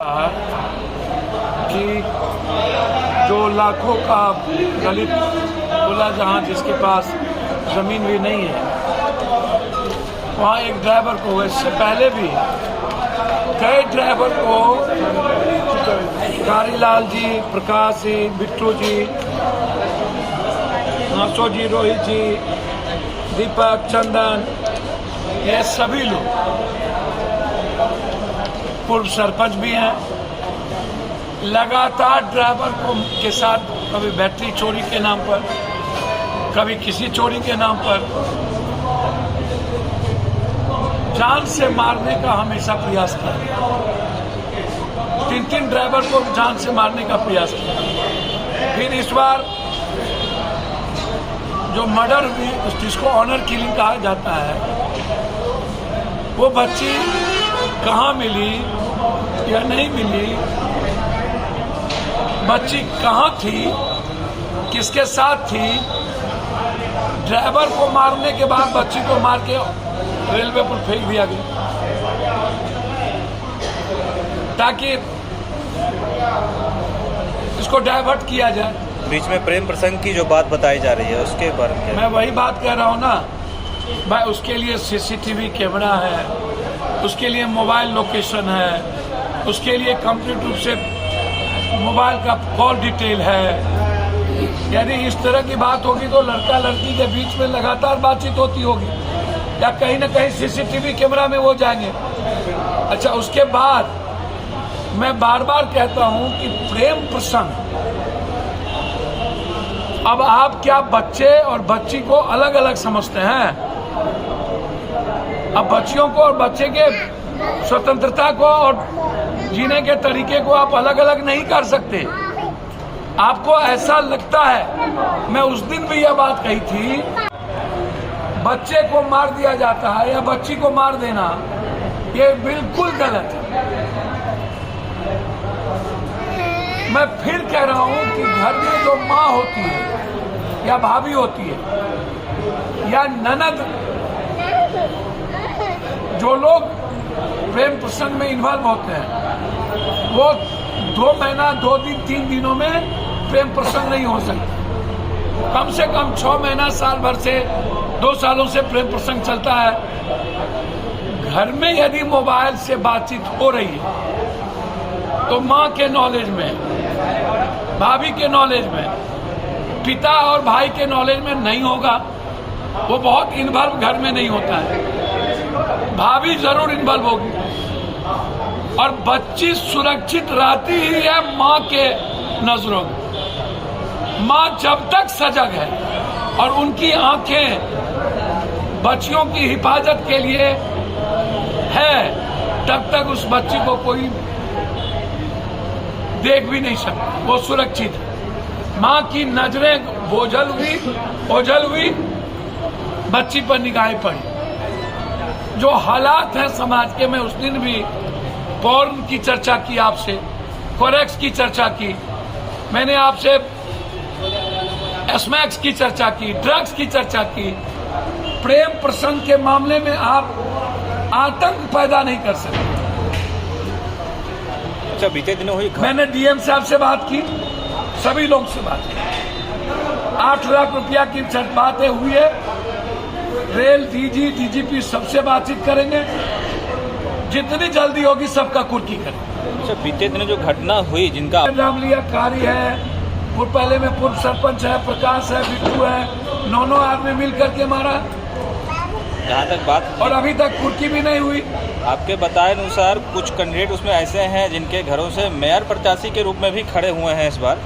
कि जो लाखों का दलित बोला जहाँ जिसके पास ज़मीन भी नहीं है, वहाँ एक ड्राइवर को, इससे पहले भी कई ड्राइवर को, कारीलाल जी, प्रकाश जी, बिट्टू जी, नासो जी, रोहित जी, दीपक, चंदन, ये सभी लोग, पूर्व सरपंच भी हैं, लगातार ड्राइवर को के साथ कभी बैटरी चोरी के नाम पर, कभी किसी चोरी के नाम पर जान से मारने का हमेशा प्रयास किया। 3 ड्राइवर को जान से मारने का प्रयास किया। फिर इस बार जो मर्डर हुई, जिसको ऑनर किलिंग कहा जाता है, वो बच्ची कहाँ मिली या नहीं मिली, बच्ची कहाँ थी, किसके साथ थी, ड्राइवर को मारने के बाद बच्ची को मार के रेलवे पर फेंक दिया गया ताकि इसको डाइवर्ट किया जाए। बीच में प्रेम प्रसंग की जो बात बताई जा रही है उसके बारे में मैं वही बात कह रहा हूँ ना भाई, उसके लिए सीसीटीवी कैमरा है, उसके लिए मोबाइल लोकेशन है, उसके लिए कंप्लीट रूप से मोबाइल का कॉल डिटेल है। यदि इस तरह की बात होगी तो लड़का लड़की के बीच में लगातार बातचीत होती होगी या कहीं ना कहीं सीसीटीवी कैमरा में वो जाएंगे। अच्छा, उसके बाद मैं बार बार कहता हूं कि प्रेम प्रसंग, अब आप क्या बच्चे और बच्ची को अलग अलग समझते हैं? अब बच्चियों को और बच्चे के स्वतंत्रता को और जीने के तरीके को आप अलग अलग नहीं कर सकते। आपको ऐसा लगता है, मैं उस दिन भी यह बात कही थी, बच्चे को मार दिया जाता है या बच्ची को मार देना, ये बिल्कुल गलत है। मैं फिर कह रहा हूं कि घर में जो माँ होती है या भाभी होती है या ननद, जो लोग प्रेम प्रसंग में इन्वॉल्व होते हैं, वो 2 महीना, 2 दिन, 3 दिनों में प्रेम प्रसंग नहीं हो सकता। कम से कम 6 महीना, साल भर से 2 सालों से प्रेम प्रसंग चलता है। घर में यदि मोबाइल से बातचीत हो रही है तो माँ के नॉलेज में, भाभी के नॉलेज में, पिता और भाई के नॉलेज में नहीं होगा। वो बहुत इन्वॉल्व घर में नहीं होता है, भाभी जरूर इन्वॉल्व होगी और बच्ची सुरक्षित रहती ही है माँ के नजरों में। माँ जब तक सजग है और उनकी आंखें बच्चियों की हिफाजत के लिए है, तब तक उस बच्ची को कोई देख भी नहीं सकता, वो सुरक्षित है। माँ की नजरें ओझल हुई, बच्ची पर निगाहें पड़ी। जो हालात हैं समाज के, मैं उस दिन भी पॉर्न की चर्चा की आपसे, फॉरेक्स की चर्चा की, मैंने आपसे स्मैक्स की चर्चा की, ड्रग्स की चर्चा की। प्रेम प्रसंग के मामले में आप आतंक पैदा नहीं कर सकते। अच्छा, बीते दिनों हुई, मैंने डीएम साहब से बात की, सभी लोग से बात की, 8 लाख रुपया की बातें हुई है। रेल डीजी, डीजीपी सबसे बातचीत करेंगे, जितनी जल्दी होगी सबका कुर्की करेंगे। अच्छा, बीते दिनों जो घटना हुई, जिनका रामलिया कारी है, पहले में पूर्व सरपंच है, प्रकाश है, बिट्टू है, 9 आदमी मिल करके मारा, जहाँ तक बात, और अभी तक कुर्की भी नहीं हुई। आपके बताए अनुसार कुछ कैंडिडेट उसमें ऐसे हैं जिनके घरों से मेयर प्रत्याशी के रूप में भी खड़े हुए हैं इस बार।